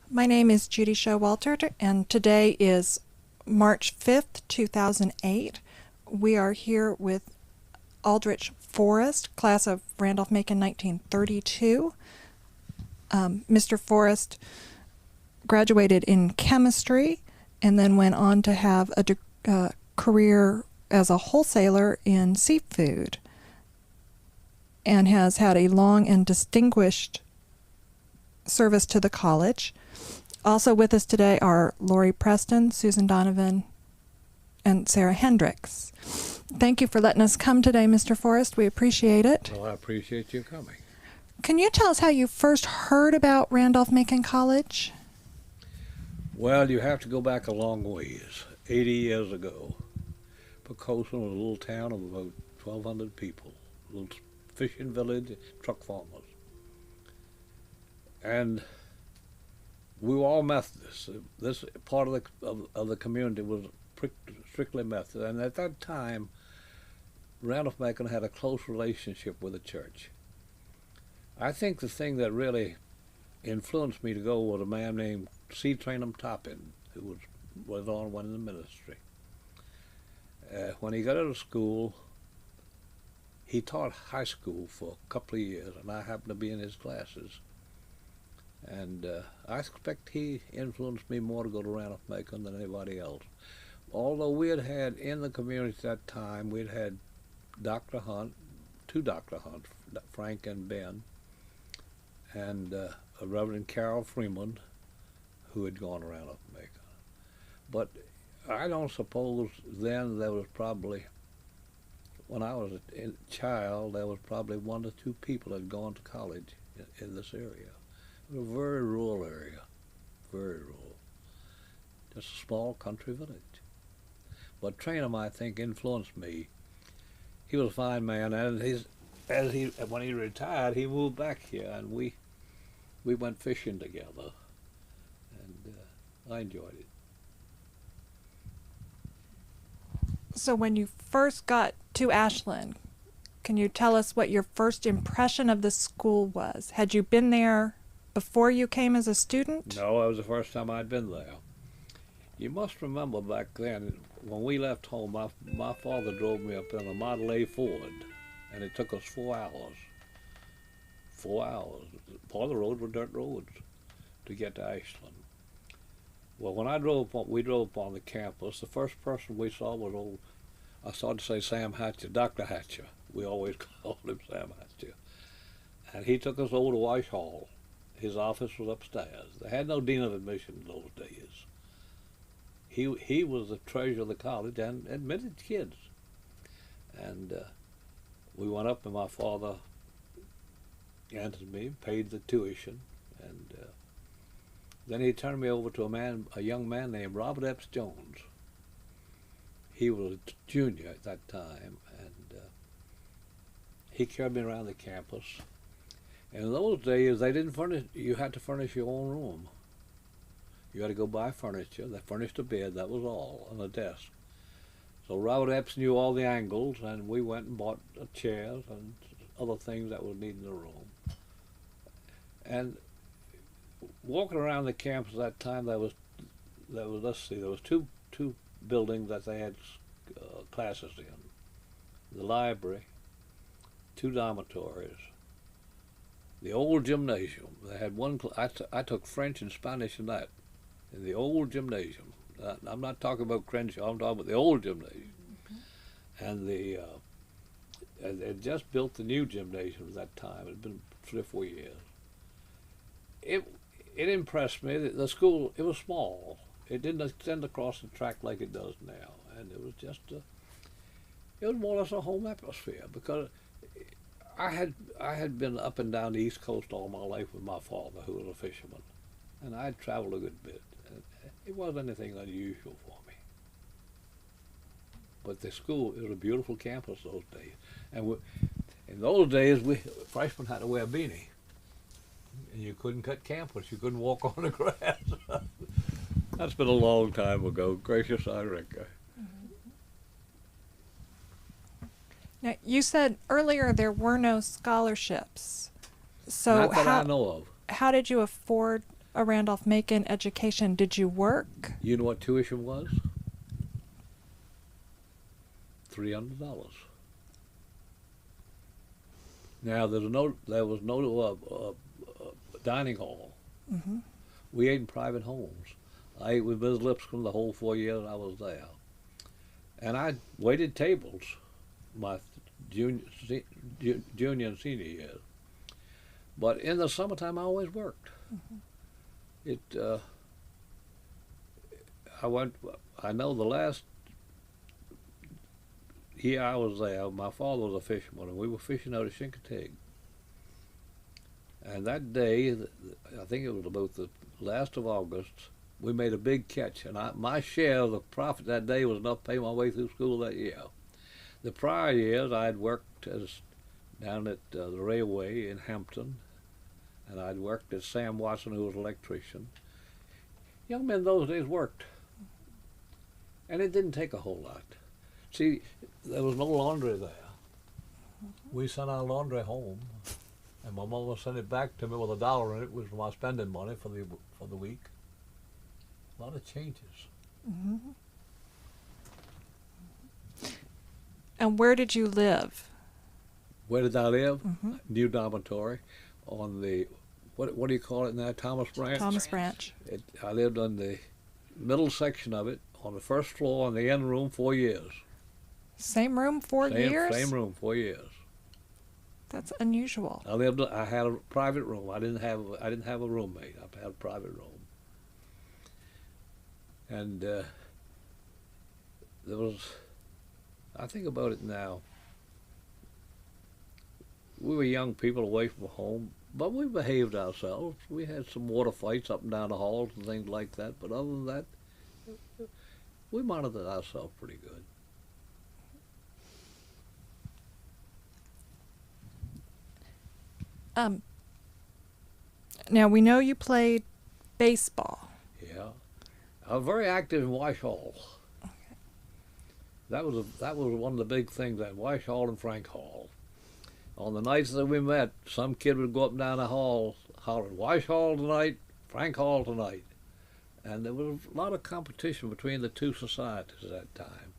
My name is Judy Showalter, and today is March 5th, 2008. We are here with Aldrich Forrest, class of Randolph-Macon 1932. Mr. Forrest graduated in chemistry and then went on to have a career as a wholesaler in seafood, and has had a long and distinguished service to the college. Also with us today are Lori Preston, Susan Donovan, and Sarah Hendricks. Thank you for letting us come today, Mr. Forrest. We appreciate it. Well, I appreciate you coming. Can you tell us how you first heard about Randolph-Macon College? Well, you have to go back a long ways, 80 years ago. Pocosin was a little town of about 1,200 people, a little fishing village, truck farmers. And we were all Methodists. This part of the community was strictly Methodist. And at that time, Randolph-Macon had a close relationship with the church. I think the thing that really influenced me to go was a man named C. Trainum Toppin, who was on one in the ministry. When he got out of school, he taught high school for a couple of years, and I happened to be in his classes. And I expect he influenced me more to go to Randolph-Macon than anybody else. Although we had in the community at that time, we'd had Dr. Hunt, two Dr. Hunts, Frank and Ben, and a Reverend Carol Freeman, who had gone to Randolph-Macon. But I don't suppose then there was probably, when I was a child, there was probably 1 to 2 people that had gone to college in this area. It was a very rural area, very rural. Just a small country village. But Trainum, I think, influenced me. He was a fine man, and when he retired, he moved back here, and we went fishing together, and I enjoyed it. So when you first got to Ashland, can you tell us what your first impression of the school was? Had you been there before you came as a student? No, that was the first time I'd been there. You must remember back then, when we left home, my father drove me up in a Model A Ford, and it took us 4 hours. 4 hours. Part of the roads were dirt roads to get to Ashland. Well, when we drove up on the campus, the first person we saw was I started to say Sam Hatcher, Dr. Hatcher. We always called him Sam Hatcher. And he took us over to Wash Hall. His office was upstairs. They had no dean of admission in those days. He was the treasurer of the college and admitted kids. And we went up, and my father answered me, paid the tuition, and then he turned me over to a young man named Robert Epps Jones. He was a junior at that time, and he carried me around the campus. And in those days, they didn't furnish. You had to furnish your own room. You had to go buy furniture. They furnished a bed, that was all, and a desk. So Robert Epps knew all the angles, and we went and bought chairs and other things that were needed in the room. And walking around the campus at that time, there was two buildings that they had classes in. The library, 2 dormitories, the old gymnasium. They had one. I took French and Spanish in that, in the old gymnasium. I'm not talking about Crenshaw. I'm talking about the old gymnasium. Mm-hmm. And they just built the new gymnasium at that time. It had been 3 or 4 years. It impressed me that the school, it was small. It didn't extend across the track like it does now, and it was just it was more or less a home atmosphere, because I had been up and down the East Coast all my life with my father, who was a fisherman, and I'd traveled a good bit. It wasn't anything unusual for me. But the school, it was a beautiful campus those days, and in those days, freshmen had to wear a beanie. And you couldn't cut campus. You couldn't walk on the grass. That's been a long time ago. Gracious Irika. Now, you said earlier there were no scholarships. So Not that I know of. how did you afford a Randolph-Macon education, did you work? You know what tuition was? $300. Now there was no dining hall. Mm-hmm. We ate in private homes. I ate with Ms. Lipscomb the whole 4 years I was there, and I waited tables my junior and senior years. But in the summertime, I always worked. Mm-hmm. I know the last year I was there, my father was a fisherman, and we were fishing out of Chincoteague. And that day, I think it was about the last of August, we made a big catch, and my share of the profit that day was enough to pay my way through school that year. The prior years, I'd worked down at the railway in Hampton, and I'd worked at Sam Watson, who was an electrician. Young men those days worked, and it didn't take a whole lot. See, there was no laundry there. We sent our laundry home, and my mom would send it back to me with $1 in it, which was my spending money for the week. A lot of changes. Mm-hmm. And where did you live? Where did I live? Mm-hmm. New dormitory on the, what do you call it now, Thomas Branch? Thomas Branch. I lived on the middle section of it, on the first floor, in the end room, 4 years. Same room, 4 years? Same room, 4 years. That's unusual. I had a private room. I didn't have a roommate. I had a private room. And there was, I think about it now, we were young people away from home, but we behaved ourselves. We had some water fights up and down the halls and things like that, but other than that, we monitored ourselves pretty good. Now, we know you played baseball. Yeah. I was very active in Wash Hall. Okay. That was one of the big things at Wash Hall and Frank Hall. On the nights that we met, some kid would go up and down the hall hollering, Wash Hall tonight, Frank Hall tonight. And there was a lot of competition between the two societies at that time.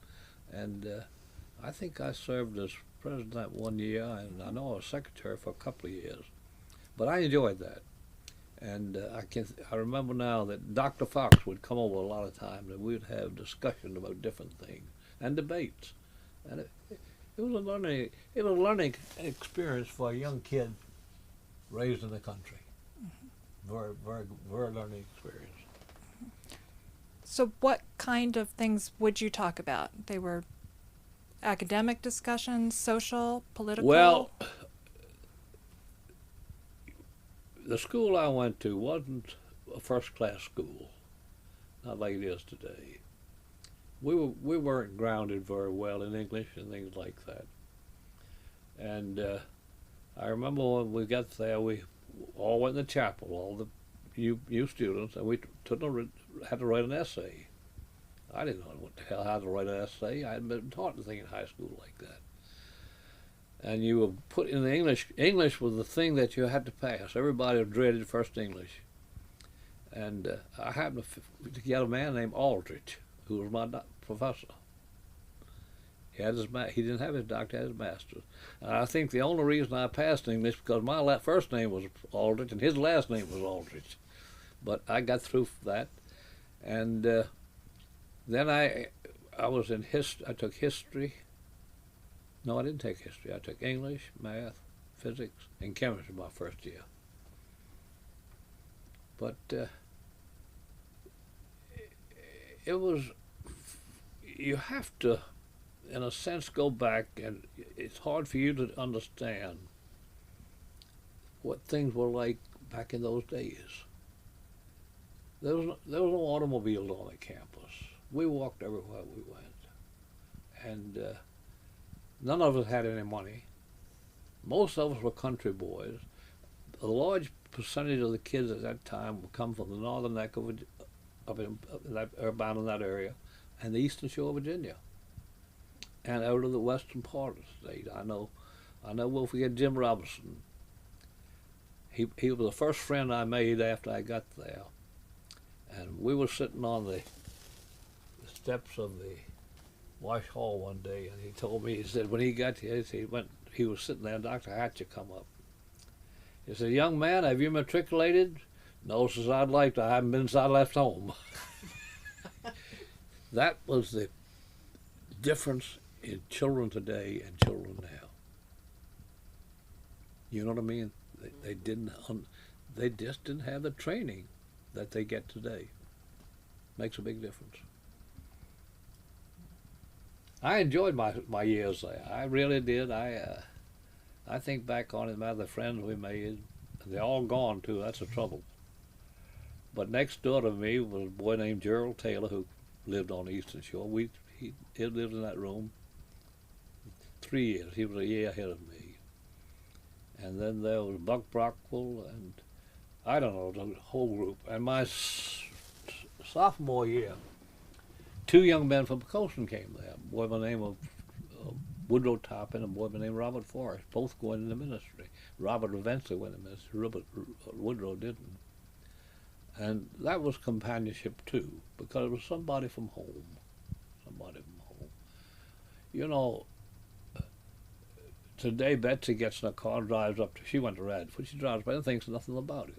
And I think I served as president that 1 year, and I know I was secretary for a couple of years. But I enjoyed that. And I remember now that Dr. Fox would come over a lot of times, and we'd have discussion about different things and debates. And it was a learning experience for a young kid raised in the country. Mm-hmm. Very, very, very learning experience. So what kind of things would you talk about? They were academic discussions, social, political? Well, the school I went to wasn't a first-class school, not like it is today. We weren't grounded very well in English and things like that. And I remember when we got there, we all went in the chapel, all the you students, and we had to write an essay. I didn't know what the hell how to write an essay. I hadn't been taught anything in high school like that. And you were put in the English. English was the thing that you had to pass. Everybody dreaded first English. And I happened to get a man named Aldrich, who was my professor. He didn't have his doctor, he had his master's. And I think the only reason I passed English because my first name was Aldrich and his last name was Aldrich. But I got through that, and then I was in history. I took history. No, I didn't take history. I took English, math, physics, and chemistry my first year. But it was, you have to, in a sense, go back, and it's hard for you to understand what things were like back in those days. There was no automobiles on the campus. We walked everywhere we went. And none of us had any money. Most of us were country boys. A large percentage of the kids at that time would come from the northern neck of bound in that area, and the eastern shore of Virginia, and out of the western part of the state. I know we'll forget Jim Robinson. He was the first friend I made after I got there. And we were sitting on the steps of the wash hall one day, and he told me, he said, when he got here, he was sitting there, and Dr. Hatcher come up. He said, young man, have you matriculated? No, says, I'd like to. I haven't been since I left home. That was the difference in children today and children now. You know what I mean? They just didn't have the training that they get today. Makes a big difference. I enjoyed my years there. I really did. I think back on it, the friends we made, they're all gone too. That's the trouble. But next door to me was a boy named Gerald Taylor who lived on the Eastern Shore. He lived in that room 3 years. He was a year ahead of me. And then there was Buck Brockwell, and I don't know, the whole group. And my sophomore year, 2 young men from Pocosin came there. A boy by the name of Woodrow Toppin and a boy by the name of Robert Forrest, both going into ministry. Robert eventually went into ministry. Woodrow didn't. And that was companionship too, because it was somebody from home. Somebody from home. You know, today Betsy gets in a car, drives up to, she went to Radford, she drives by and thinks nothing about it.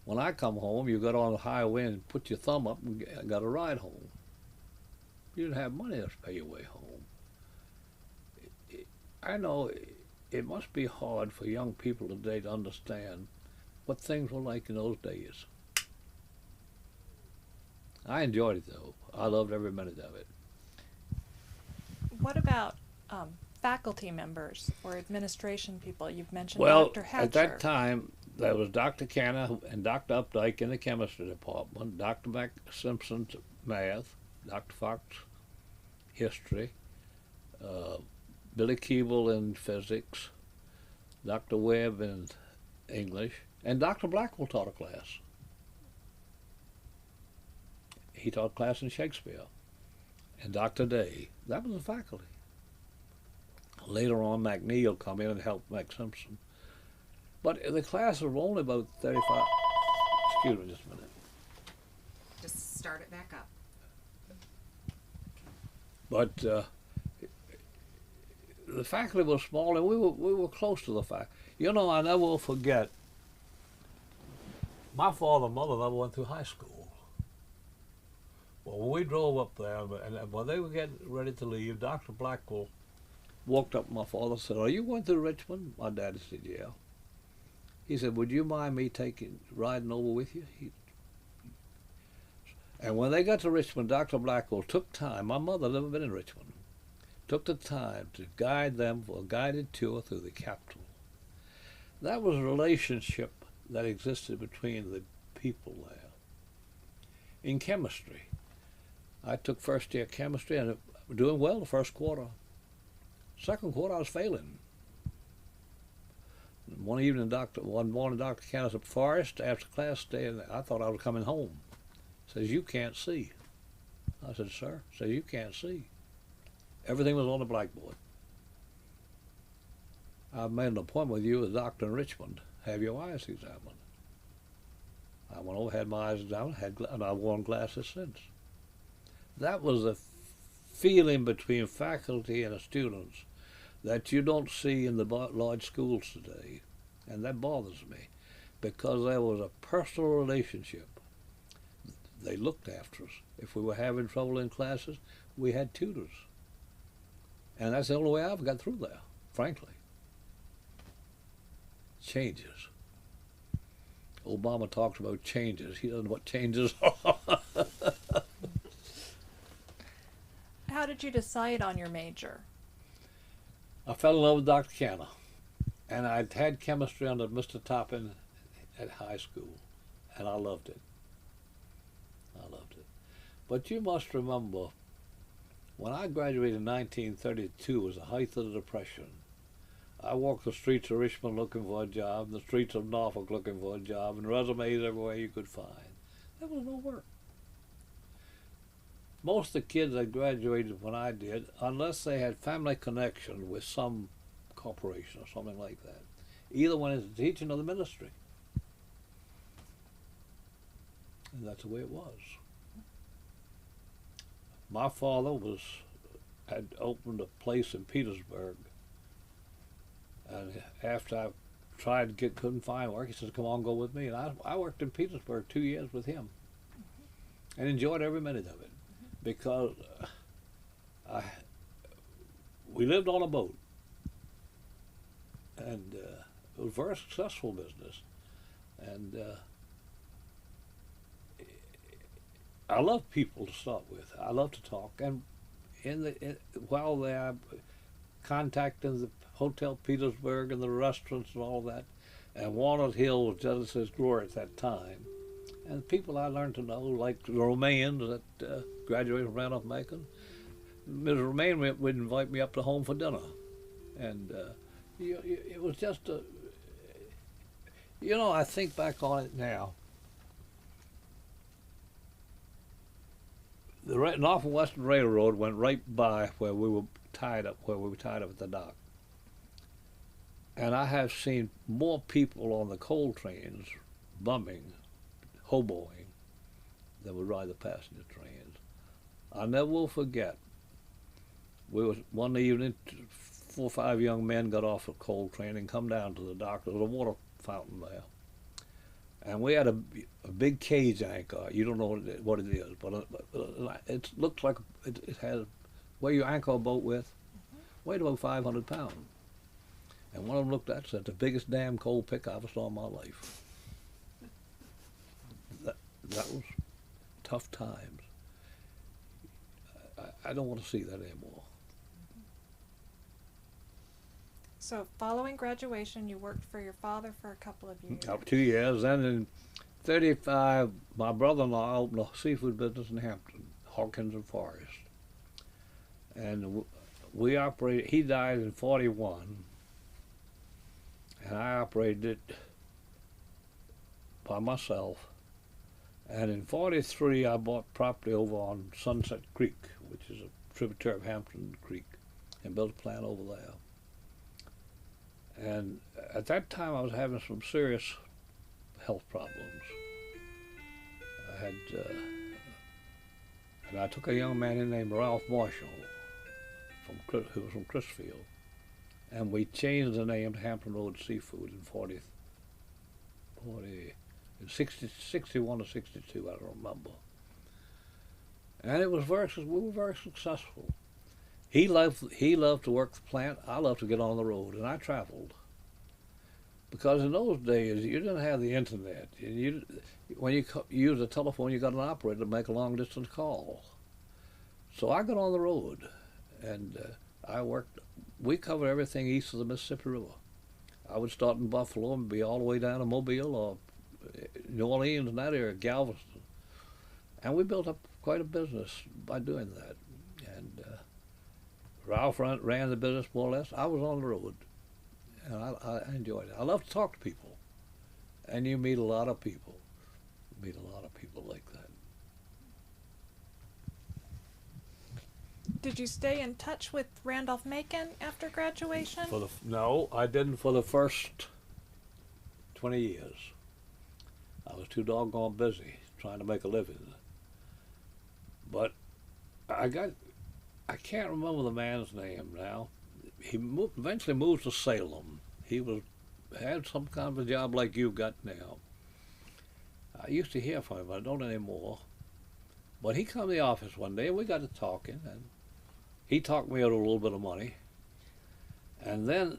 When I come home, you got on the highway and put your thumb up and got a ride home. You didn't have money to pay your way home. I know it must be hard for young people today to understand what things were like in those days. I enjoyed it though. I loved every minute of it. What about faculty members or administration people? You've mentioned Well, Dr. Hatcher. at that time, there was Dr. Canna and Dr. Updike in the chemistry department, Dr. Mac Simpson math, Dr. Fox history, Billy Keeble in physics, Dr. Webb in English, and Dr. Blackwell taught a class. He taught a class in Shakespeare. And Dr. Day, that was the faculty. Later on, McNeil come in and help Mac Simpson. But the classes were only about 35. Excuse me just a minute. Just start it back up. But the faculty was small, and we were close to the faculty. You know, I never will forget, my father and mother never went through high school. Well, when we drove up there, and when they were getting ready to leave, Dr. Blackwell walked up to my father and said, "Are you going to Richmond?" My daddy said, "Yeah." He said, "Would you mind me riding over with you?" And when they got to Richmond, Dr. Blackwell took time. My mother had never been in Richmond. Took the time to guide them for a guided tour through the capital. That was a relationship that existed between the people there. In chemistry, I took first year chemistry and was doing well the first quarter. Second quarter, I was failing. One morning, Dr. Candace at Forrest, after class day, and I thought I was coming home. Says, "You can't see." I said, "Sir?" Says, "You can't see." Everything was on the blackboard. "I've made an appointment with you as a doctor in Richmond. Have your eyes examined." I went over, had my eyes examined, and I've worn glasses since. That was a feeling between faculty and the students that you don't see in the large schools today. And that bothers me, because there was a personal relationship. They looked after us. If we were having trouble in classes, we had tutors. And that's the only way I've got through there, frankly. Changes. Obama talks about changes. He doesn't know what changes are. How did you decide on your major? I fell in love with Dr. Canna, and I'd had chemistry under Mr. Toppin at high school, and I loved it. I loved it. But you must remember, when I graduated in 1932, it was the height of the Depression. I walked the streets of Richmond looking for a job, the streets of Norfolk looking for a job, and resumes everywhere you could find. There was no work. Most of the kids that graduated when I did, unless they had family connection with some corporation or something like that, either went into teaching or the ministry. And that's the way it was. My father had opened a place in Petersburg, and after I tried to couldn't find work, he said, "Come on, go with me." And I worked in Petersburg 2 years with him, and enjoyed every minute of it, because we lived on a boat, and it was a very successful business, and I love people to start with. I love to talk, and while they're contacting the Hotel Petersburg and the restaurants and all that, and Walnut Hill was just as glory at that time, and people I learned to know, like the Romains that graduated from Randolph-Macon. Ms. Romain would invite me up to home for dinner, and it was just a, I think back on it now. The North and Western Railroad went right by where we were tied up at the dock. And I have seen more people on the coal trains bumming, hoboing, than would ride the passenger trains. I never will forget, one evening, 4 or 5 young men got off a coal train and come down to the dock. There was a water fountain there. And we had a big cage anchor. You don't know what it is, but it looks like it has where you anchor a boat with, weighed about 500 pounds. And one of them looked at it and said, "The biggest damn coal pick I ever saw in my life." That was tough times. I don't want to see that anymore. So following graduation, you worked for your father for a couple of years. 2 years. Then in '35, my brother-in-law opened a seafood business in Hampton, Hawkins and Forrest. And we operated, he died in '41, and I operated it by myself. And in '43, I bought property over on Sunset Creek, which is a tributary of Hampton Creek, and built a plant over there. And at that time, I was having some serious health problems. And I took a young man named Ralph Marshall, who was from Chrisfield, and we changed the name to Hampton Road Seafood in 61 or 62, I don't remember. And we were very successful. He loved to work the plant. I loved to get on the road, and I traveled. Because in those days, you didn't have the internet. When you used a telephone, you got an operator to make a long-distance call. So I got on the road, and I worked. We covered everything east of the Mississippi River. I would start in Buffalo and be all the way down to Mobile or New Orleans and that area, Galveston. And we built up quite a business by doing that. And Ralph ran the business more or less. I was on the road, and I enjoyed it. I love to talk to people, and you meet a lot of people. Like that. Did you stay in touch with Randolph-Macon after graduation? No, I didn't for the first 20 years. I was too doggone busy trying to make a living. But I can't remember the man's name now. He eventually moved to Salem. He had some kind of a job like you've got now. I used to hear from him, but I don't anymore. But he come to the office one day, and we got to talking, and he talked me out of a little bit of money. And then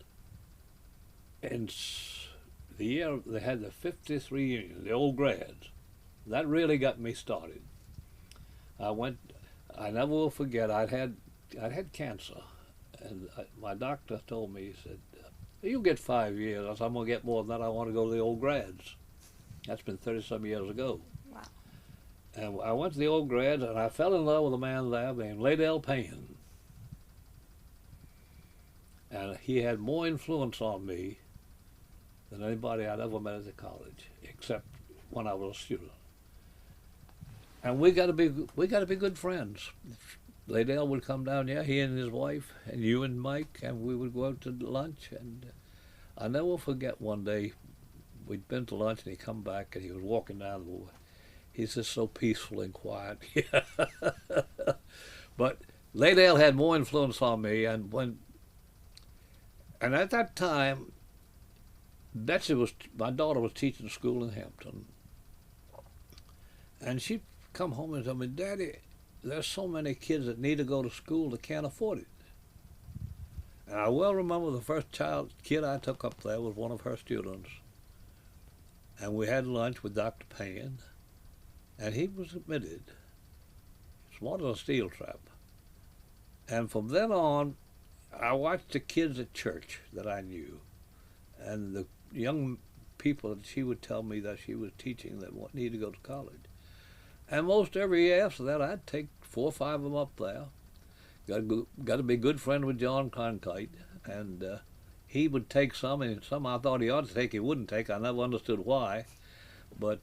in the year they had the 53 union, the old grads, that really got me started. I never will forget, I'd had cancer, and my doctor told me, he said, "You'll get 5 years." I said, "I'm going to get more than that. I want to go to the old grads." That's been 30-some years ago. Wow. And I went to the old grads, and I fell in love with a man there named Legacies Payne. And he had more influence on me than anybody I'd ever met at the college, except when I was a student. And we got to be good friends. Laydale would come down here, he and his wife, and you and Mike, and we would go out to lunch. And I never forget one day, we'd been to lunch, and he come back, and he was walking down the way. He's just so peaceful and quiet. But Laydale had more influence on me, and at that time, my daughter was teaching school in Hampton, and she'd come home and tell me, "Daddy, there's so many kids that need to go to school that can't afford it." And I well remember the first kid I took up there was one of her students, and we had lunch with Dr. Payne, and he was admitted, smart as a steel trap. And from then on, I watched the kids at church that I knew, and the young people that she would tell me that she was teaching that needed to go to college. And most every year after that, I'd take 4 or 5 of them up there. Got to be good friend with John Cronkite, and he would take some, and some I thought he ought to take, he wouldn't take. I never understood why. But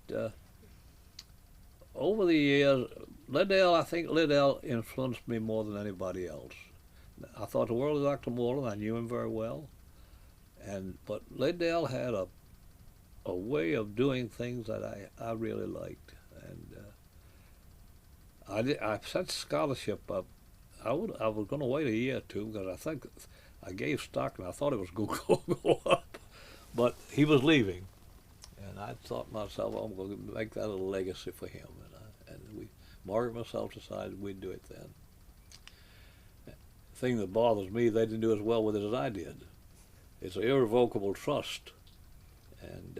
over the years, I think Laydale influenced me more than anybody else. I thought the world of Dr. Moreland. I knew him very well, but Laydale had a way of doing things that I really liked, and I set scholarship up. I was going to wait a year or two because I think I gave stock and I thought it was going to go up, but he was leaving, and I thought to myself, I'm going to make that a legacy for him, and Margaret and myself decided we'd do it then. The thing that bothers me, they didn't do as well with it as I did. It's an irrevocable trust, and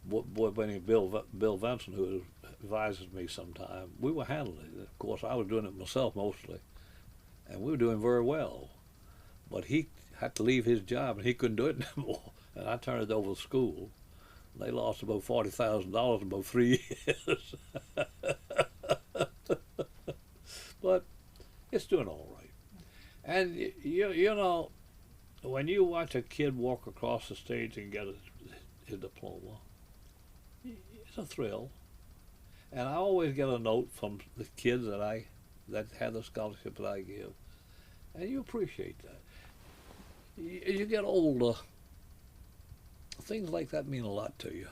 Bill Vinson, who advises me sometime, we were handling it. Of course, I was doing it myself mostly, and we were doing very well. But he had to leave his job, and he couldn't do it anymore. And I turned it over to school. They lost about $40,000 in about 3 years. But it's doing all right. And you know, when you watch a kid walk across the stage and get his diploma, it's a thrill. And I always get a note from the kids that have the scholarship that I give, and you appreciate that. As you get older, things like that mean a lot to you.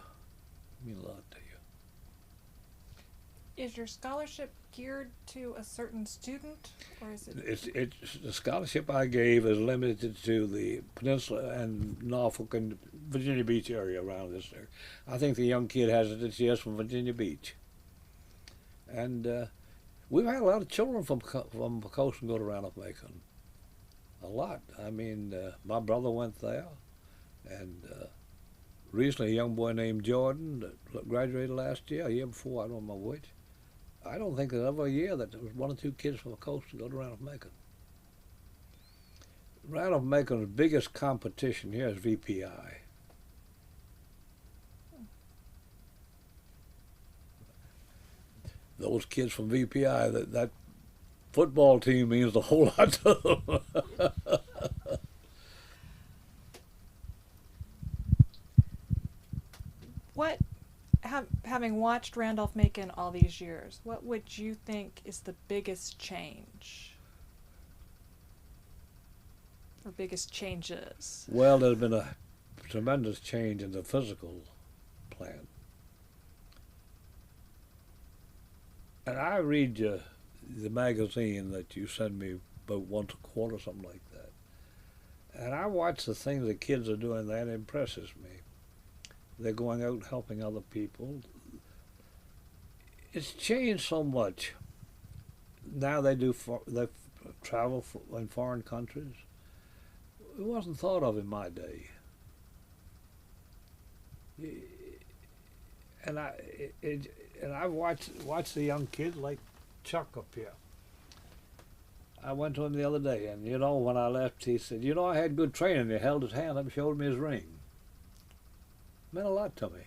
Is your scholarship geared to a certain student, or is it? It's the scholarship I gave is limited to the Peninsula and Norfolk and Virginia Beach area around this area. I think the young kid has it this year from Virginia Beach. And we've had a lot of children from the coast and go to Randolph-Macon. A lot. I mean, my brother went there, and recently a young boy named Jordan that graduated last year, a year before, I don't remember which. I don't think there's ever a year that there was 1 or 2 kids from the coast to go to Randolph-Macon. Randolph-Macon's biggest competition here is VPI. Those kids from VPI, that football team means a whole lot to them. Having watched Randolph-Macon all these years, what would you think is the biggest change? Or biggest changes? Well, there's been a tremendous change in the physical plant. And I read the magazine that you send me about once a quarter, something like that. And I watch the things the kids are doing there, and it impresses me. They're going out and helping other people. It's changed so much. Now they travel in foreign countries. It wasn't thought of in my day. And I've watched the young kids like Chuck up here. I went to him the other day, and when I left, he said, I had good training. He held his hand up and showed me his ring. It meant a lot to me.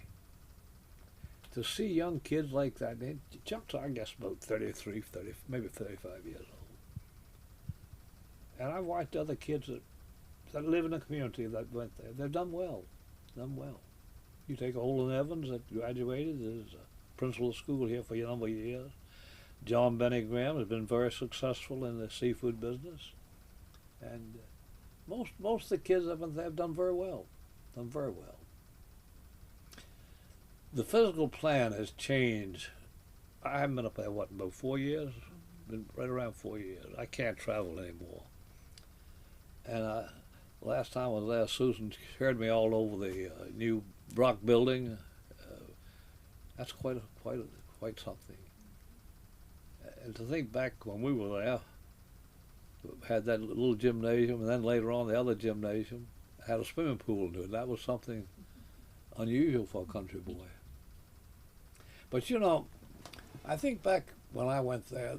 To see young kids like that. Chuck's, I guess, about 33, maybe 35 years old. And I've watched other kids that live in the community that went there. They've done well. You take Olin Evans that graduated as a principal of school here for a number of years. John Benny Graham has been very successful in the seafood business. And most of the kids that went there have done very well. The physical plan has changed. I haven't been up there, what, about 4 years? Been right around 4 years. I can't travel anymore. And last time I was there, Susan carried me all over the new Brock building. That's quite something. And to think back when we were there, had that little gymnasium, and then later on the other gymnasium had a swimming pool in it. That was something unusual for a country boy. But you know, I think back when I went there,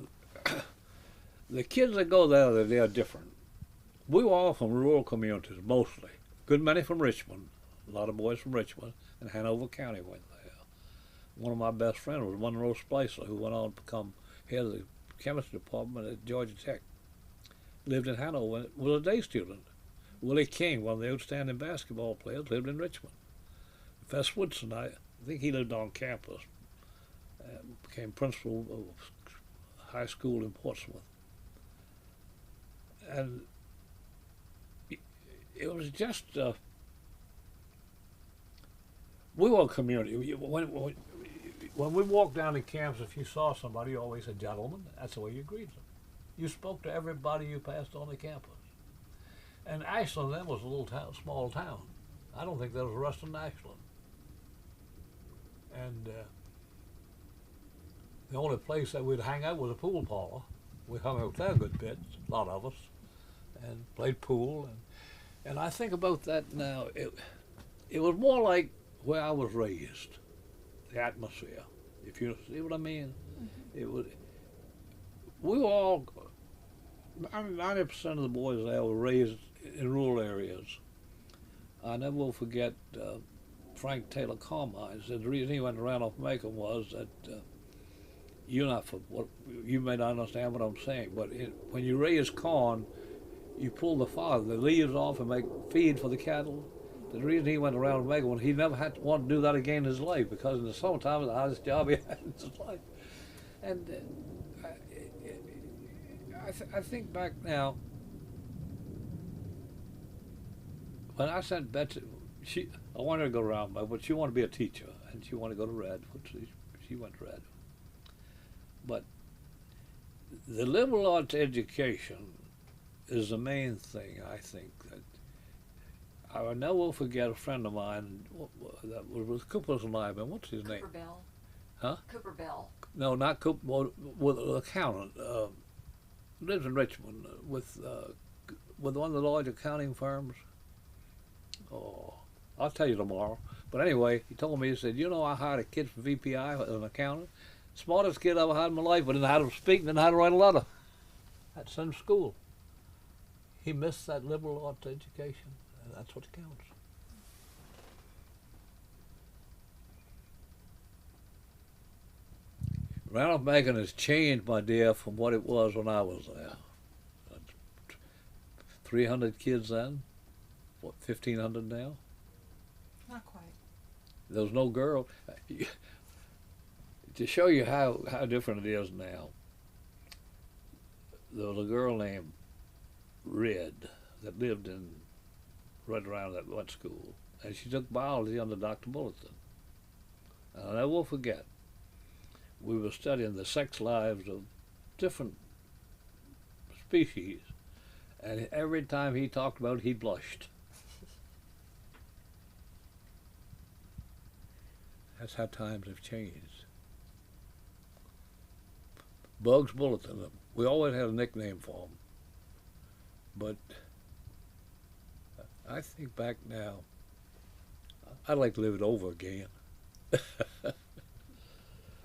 the kids that go there, they're different. We were all from rural communities, mostly. Good many from Richmond. A lot of boys from Richmond, and Hanover County went there. One of my best friends was Monroe Splicer, who went on to become head of the chemistry department at Georgia Tech. Lived in Hanover, was a day student. Willie King, one of the outstanding basketball players, lived in Richmond. Fess Woodson, I think he lived on campus. Became principal of high school in Portsmouth. And it was just, we were a community. When we walked down the campus, if you saw somebody, you always said, "Gentlemen." That's the way you greeted them. You spoke to everybody you passed on the campus. And Ashland then was a little town, small town. I don't think there was a rest in Ashland. And the only place that we'd hang out was a pool parlor. We hung out there a good bit, a lot of us, and played pool. And I think about that now. It was more like where I was raised, the atmosphere, if you see what I mean. Mm-hmm. It was. We were all, 90% of the boys there were raised in rural areas. I never will forget Frank Taylor Carmine said the reason he went to Randolph-Macon was that you may not understand what I'm saying, but when you raise corn, you pull the leaves off and make feed for the cattle. The reason he went to Randolph-Macon was he never had to want to do that again in his life, because in the summertime it was the hardest job he had in his life. And I think back now, when I sent Betsy, I wanted her to go around, but she wanted to be a teacher, and she wanted to go to Radford. She went to Radford. But the liberal arts education is the main thing, I think. That I will never forget a friend of mine that was with Cooper's Lineman. What's his name? Cooper Bell. Huh? Cooper Bell. No, not Cooper. With an accountant. Lives in Richmond with one of the large accounting firms. Oh, I'll tell you tomorrow. But anyway, he told me, he said, I hired a kid from VPI as an accountant. Smartest kid I ever had in my life, but didn't know how to speak, didn't know how to write a letter. Had to send him to school. He missed that liberal arts education. That's what counts. Randolph-Macon has changed, my dear, from what it was when I was there. 300 kids then, what, 1,500 now? Not quite. There was no girl. To show you how different it is now, there was a girl named Red that lived right around that wet school, and she took biology under Dr. Bulletin. And I never will forget, we were studying the sex lives of different species, and every time he talked about it, he blushed. That's how times have changed. Bugs Bulletin, we always had a nickname for him, but I think back now, I'd like to live it over again.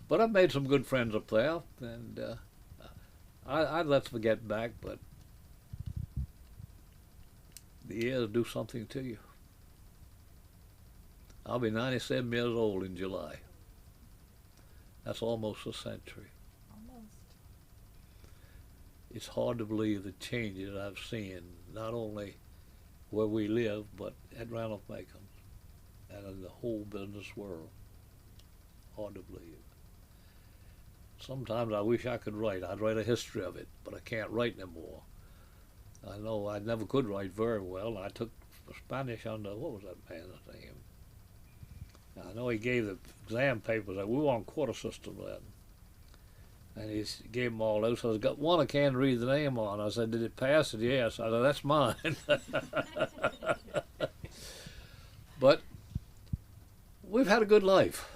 But I've made some good friends up there, and I'd let's forget back, but the years do something to you. I'll be 97 years old in July. That's almost a century. Almost. It's hard to believe the changes I've seen, not only where we live, but at Randolph-Macon and in the whole business world. Hard to believe. Sometimes I wish I could write. I'd write a history of it, but I can't write anymore. I know I never could write very well. I took Spanish under, what was that man's name? I know he gave the exam papers. We were on quarter system then. And he gave them all those. So I got one I can't read the name on. I said, "Did it pass?" He said, "Yes." I said, "That's mine." But we've had a good life.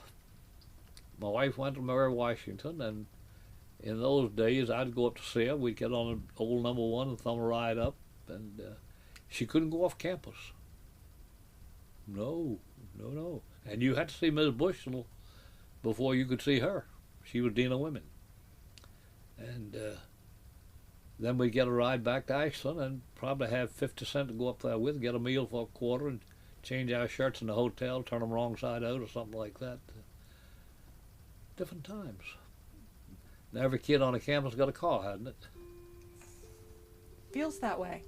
My wife went to Mary Washington, and in those days I'd go up to see her. We'd get on an old number one and thumb a ride up, and she couldn't go off campus. No. And you had to see Ms. Bushnell before you could see her. She was Dean of Women. And then we'd get a ride back to Ashland and probably have 50 cents to go up there with, get a meal for a quarter, and change our shirts in the hotel, turn them wrong side out or something like that. Different times. Now every kid on the campus got a car, hadn't it? Feels that way.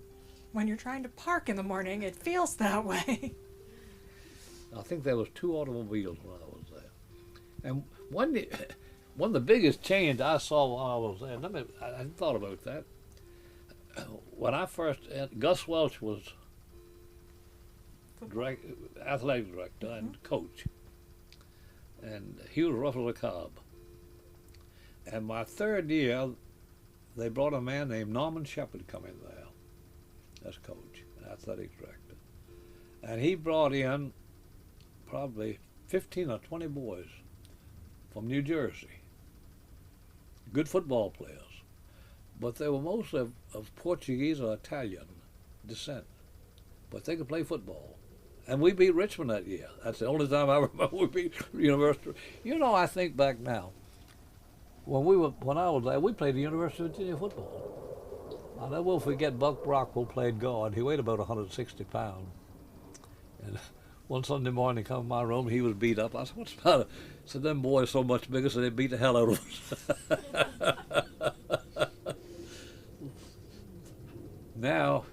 When you're trying to park in the morning, it feels that way. I think there was 2 automobiles when I was there. And one of the biggest changes I saw while I was there, I hadn't thought about that. When I first, Gus Welch was athletic director and coach. And he was rough as a cob. And my 3rd year, they brought a man named Norman Shepard come in there as coach, an athletic director. And he brought in probably 15 or 20 boys from New Jersey. Good football players. But they were mostly of Portuguese or Italian descent. But they could play football. And we beat Richmond that year. That's the only time I remember we beat University. You know, I think back now, when I was there, we played the University of Virginia football. I'll never forget Buck Brockwell played guard. He weighed about 160 pounds. And one Sunday morning, he come in my room, he was beat up. I said, "What's the matter?" I said, "Them boys so much bigger, so they beat the hell out of us." Now,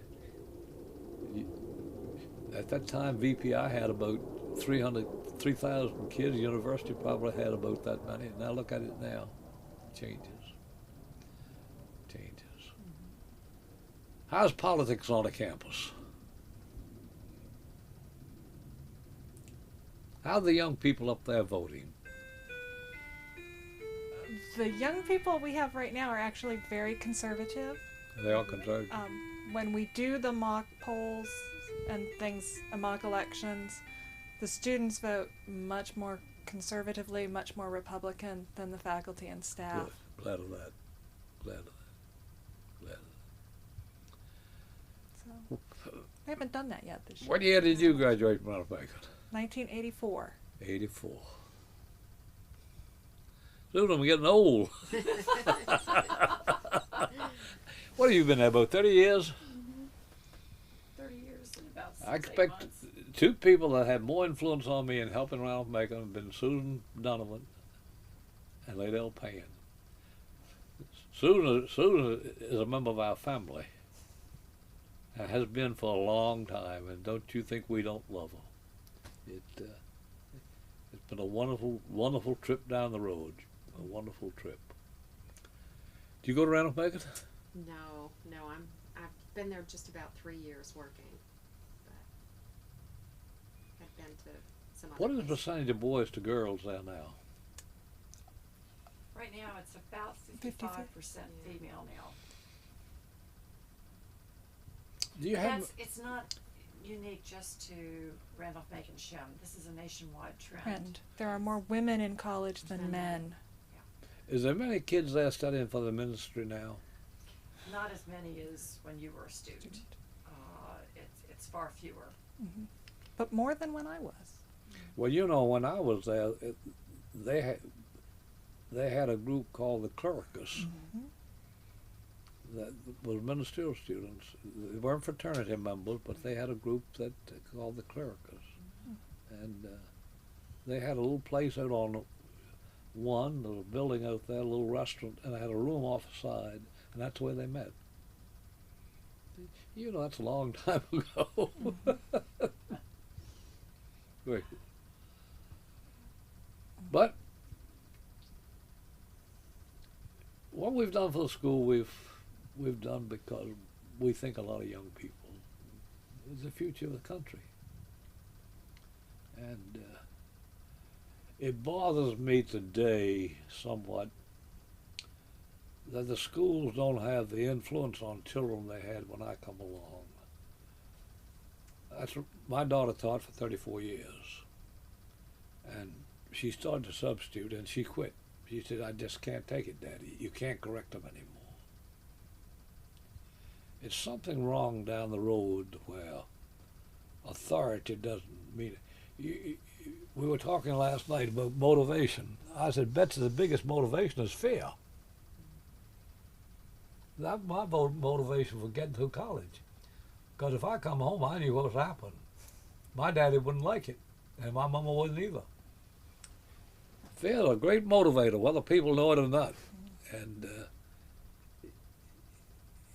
at that time, VPI had about 3,000 kids. The university probably had about that many. Now look at it now. Changes. How's politics on the campus? How are the young people up there voting? The young people we have right now are actually very conservative. Are they all conservative? When we do the mock polls and things, mock elections, the students vote much more conservatively, much more Republican than the faculty and staff. Good. Glad of that. So, we haven't done that yet this year. What year did you graduate from Randolph-Macon? 1984. 84. Susan, I'm getting old. What have you been there, about 30 years? 30 years and about 6, I expect 2 people that had more influence on me in helping Randolph-Macon have been Susan Donovan and Lydell Payne. Susan is a member of our family and has been for a long time, and don't you think we don't love her. It's been a wonderful, wonderful trip down the road. A wonderful trip. Do you go to Randolph-Macon? No, I've been there just about 3 years working, but I've been to some other What is the places. percentage of boys to girls there now? Right now, it's about 55% female now. Do you have? It's not unique just to Randolph-Macon Shem. This is a nationwide trend. And there are more women in college than men. Is there many kids there studying for the ministry now? Not as many as when you were a student. It's far fewer. Mm-hmm. But more than when I was. Well, you know, when I was there, they had a group called the Clericus that was ministerial students. They weren't fraternity members, but they had a group that called the Clericus, and they had a little place out on one, there was a building out there, a little restaurant, and they had a room off the side, and that's where they met. You know, that's a long time ago. Great. But what we've done for the school, we've done because we think a lot of young people is the future of the country, and It bothers me today somewhat that the schools don't have the influence on children they had when I come along. My daughter taught for 34 years, and she started to substitute, and she quit. She said, "I just can't take it, Daddy. You can't correct them anymore." It's something wrong down the road where authority doesn't mean it. We were talking last night about motivation. I said, Betsy, the biggest motivation is fear. That's my motivation for getting through college. Because if I come home, I knew what was happening. My daddy wouldn't like it, and my mama wouldn't either. Fear is a great motivator, whether people know it or not. And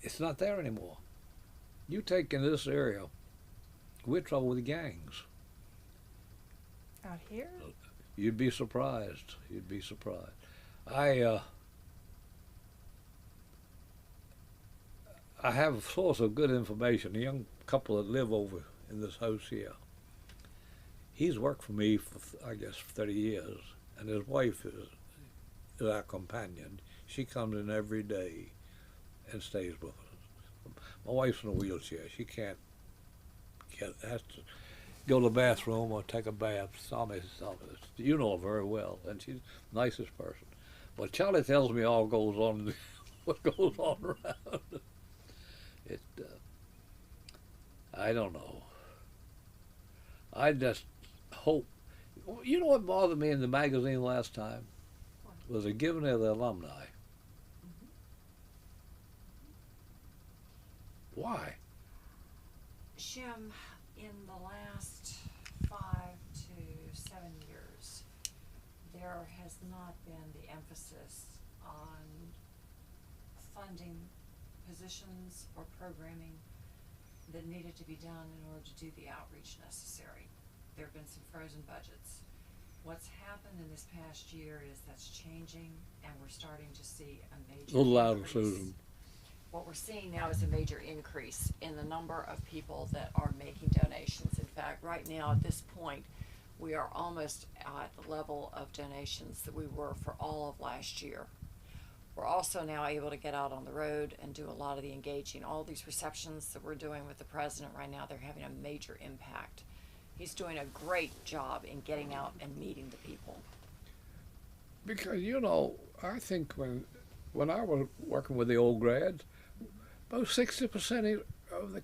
it's not there anymore. You take in this area, we're trouble with gangs. Out here? You'd be surprised. You'd be surprised. I have a source of good information. A young couple that live over in this house here. He's worked for me for, I guess, 30 years, and his wife is our companion. She comes in every day and stays with us. My wife's in a wheelchair. She can't has to go to the bathroom or take a bath. You know her very well, and she's the nicest person. But Charlie tells me all goes on, what goes on around. I don't know. I just hope. You know what bothered me in the magazine last time? Was the giving of the alumni. Mm-hmm. Why? Jim, in the last 5 to 7 years, there has not been the emphasis on funding positions or programming that needed to be done in order to do the outreach necessary. There have been some frozen budgets. What's happened in this past year is that's changing, and we're starting to see a major A little louder, increase. Susan. What we're seeing now is a major increase in the number of people that are making donations. In fact, right now at this point, we are almost at the level of donations that we were for all of last year. We're also now able to get out on the road and do a lot of the engaging. All these receptions that we're doing with the president right now, they're having a major impact. He's doing a great job in getting out and meeting the people. Because, you know, I think when I was working with the old grads, about 60% of the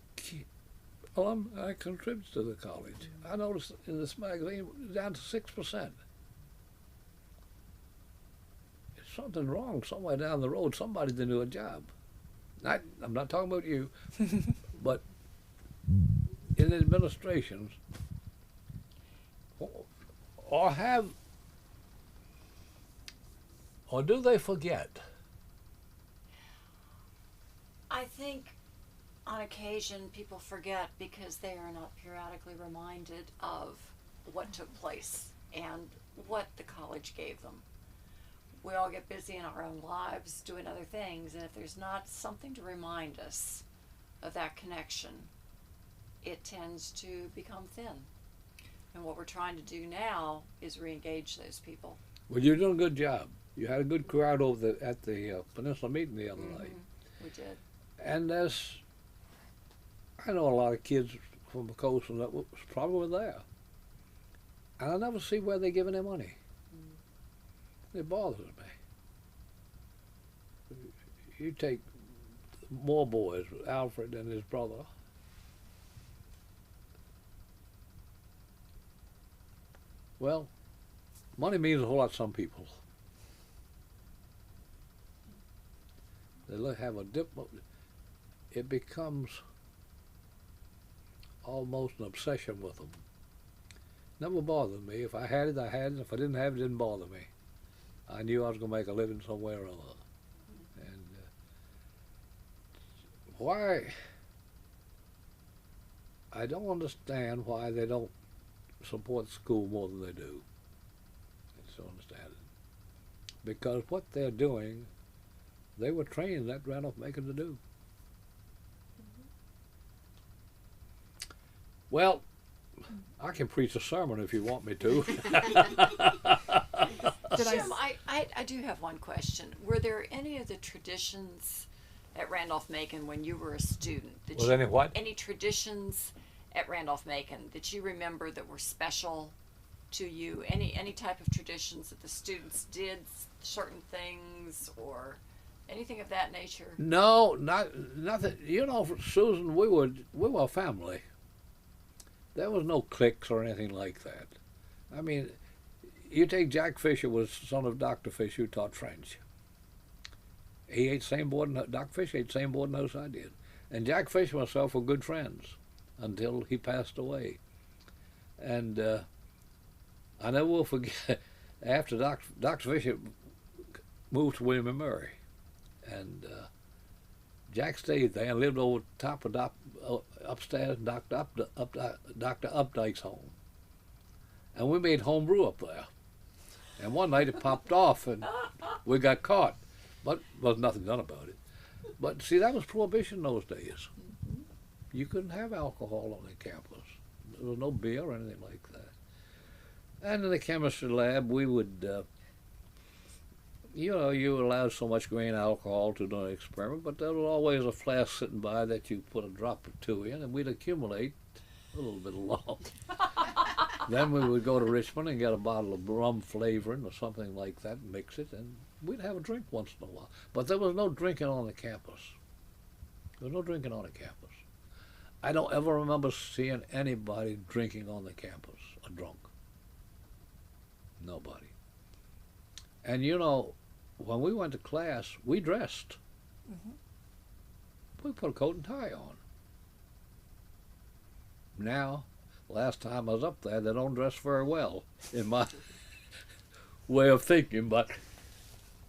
alumni contributes to the college. I noticed in this magazine, it's down to 6%. There's something wrong somewhere down the road. Somebody didn't do a job. I'm not talking about you, but in administrations, or do they forget? I think on occasion people forget because they are not periodically reminded of what took place and what the college gave them. We all get busy in our own lives doing other things, and if there's not something to remind us of that connection, it tends to become thin. And what we're trying to do now is re-engage those people. Well, you're doing a good job. You had a good crowd over at the Peninsula meeting the other night. We did. And I know a lot of kids from the coast and that was probably there. And I never see where they're giving their money. It bothers me. You take more boys, Alfred and his brother. Well, money means a whole lot to some people. They have a it becomes almost an obsession with them. Never bothered me. If I had it, I had it. If I didn't have it, it didn't bother me. I knew I was going to make a living somewhere or other. And why? I don't understand why they don't support school more than they do. I just don't understand it. Because what they're doing, they were trained at Randolph-Macon to do. Well, I can preach a sermon if you want me to. did I? Jim, I do have one question. Were there any of the traditions at Randolph-Macon when you were a student? Was any what? Any traditions at Randolph-Macon that you remember that were special to you? Any type of traditions that the students did certain things or anything of that nature? No, nothing. You know, Susan, we were a family. There was no cliques or anything like that. I mean, you take Jack Fisher was son of Dr. Fisher who taught French. He ate the same board, Dr. Fisher ate the same board house I did. And Jack Fisher and myself were good friends until he passed away. And I never will forget, after Dr. Fisher moved to William and Mary, and Jack stayed there and lived over top of upstairs in Dr. Updike's home. And we made home brew up there. And one night it popped off and we got caught. But there was nothing done about it. But see, that was prohibition in those days. You couldn't have alcohol on the campus. There was no beer or anything like that. And in the chemistry lab, we would, you know, you were allowed so much grain alcohol to do an experiment, but there was always a flask sitting by that you put a drop or two in, and we'd accumulate a little bit along. Then we would go to Richmond and get a bottle of rum flavoring or something like that, and mix it, and we'd have a drink once in a while. But there was no drinking on the campus. There was no drinking on the campus. I don't ever remember seeing anybody drinking on the campus or drunk. Nobody. And you know, when we went to class, we dressed. We put a coat and tie on. Now, last time I was up there, they don't dress very well, in my way of thinking, but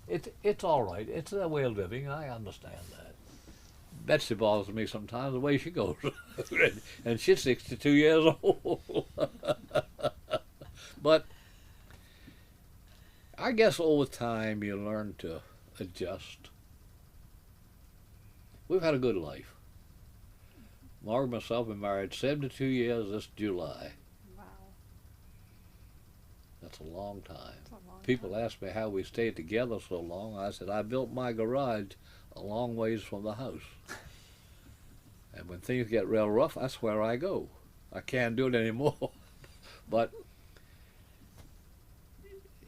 it's all right. It's their way of living. I understand that. Betsy bothers me sometimes the way she goes, and she's 62 years old. But I guess over time you learn to adjust. We've had a good life. Margaret and myself have been married 72 years this July. Wow. That's a long time. That's a long People time. ask me how we stayed together so long. I said, I built my garage a long ways from the house. And when things get real rough, that's where I go. I can't do it anymore. But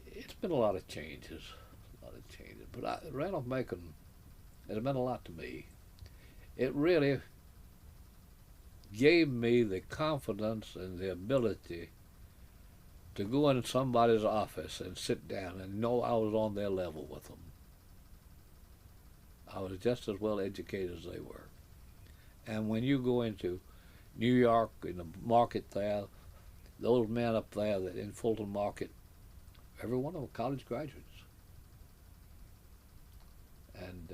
it's been a lot of changes. But Randolph-Macon, it has meant a lot to me. It really gave me the confidence and the ability to go in somebody's office and sit down and know I was on their level with them. I was just as well educated as they were. And when you go into New York, in the market there, those men up there that in Fulton Market, every one of them college graduates. And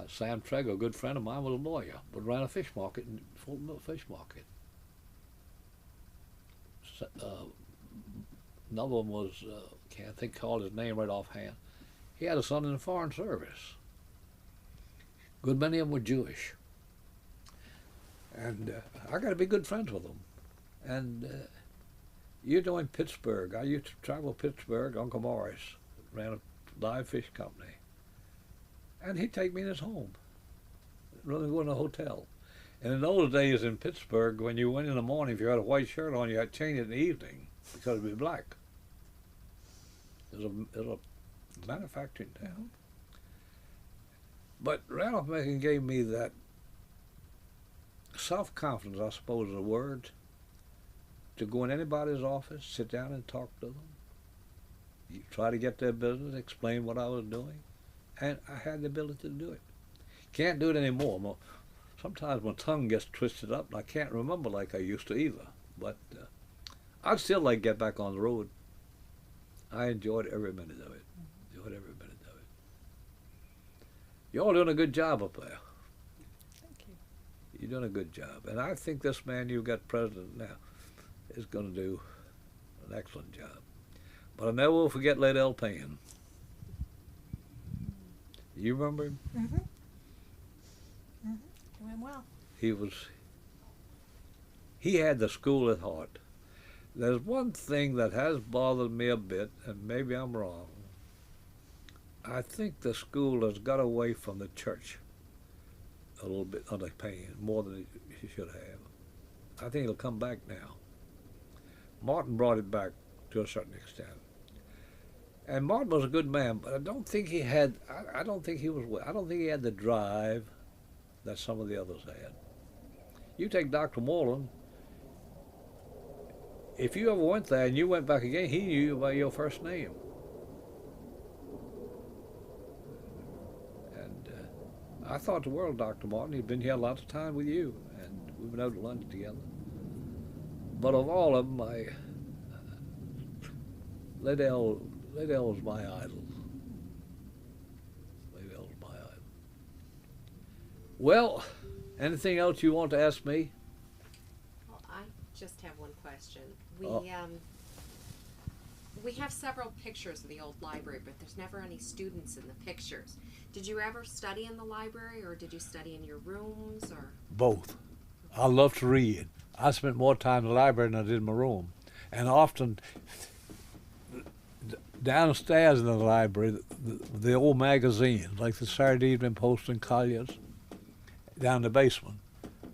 Sam Traeger, a good friend of mine, was a lawyer, but ran a fish market in Fulton Fish Market. Another one was, can't call his name right offhand. He had a son in the Foreign Service. A good many of them were Jewish. And I got to be good friends with them. And you know, in Pittsburgh, I used to travel Pittsburgh. Uncle Morris ran a live fish company. And he'd take me in his home, rather than go in a hotel. And in those days in Pittsburgh, when you went in the morning, if you had a white shirt on, you had to change it in the evening because it'd be black. It was a manufacturing town. But Randolph-Macon gave me that self-confidence, I suppose is a word, to go in anybody's office, sit down and talk to them. You try to get their business, explain what I was doing. And I had the ability to do it. Can't do it anymore. Sometimes my tongue gets twisted up and I can't remember like I used to either. But I'd still like to get back on the road. I enjoyed every minute of it. Enjoyed every minute of it. You're all doing a good job up there. Thank you. You're doing a good job. And I think this man you've got president now is going to do an excellent job. But I never will forget Lady L. Payne. You remember him? Mm-hmm. Doing well. He had the school at heart. There's one thing that has bothered me a bit, and maybe I'm wrong, I think the school has got away from the church a little bit on the pain, more than it should have. I think it'll come back now. Martin brought it back to a certain extent. And Martin was a good man, but I don't think he had. I don't think he was. I don't think he had the drive that some of the others had. You take Dr. Moreland. If you ever went there and you went back again, he knew you by your first name. And I thought the world of Dr. Martin. He'd been here a lot of time with you, and we've been out to lunch together. But of all of them, Liddell was my idol. Liddell's my idol. Well, anything else you want to ask me? Well, I just have one question. Oh. We have several pictures of the old library, but there's never any students in the pictures. Did you ever study in the library, or did you study in your rooms, or? Both. I love to read. I spent more time in the library than I did in my room. And often, downstairs in the library, the old magazines, like the Saturday Evening Post and Collier's, down in the basement,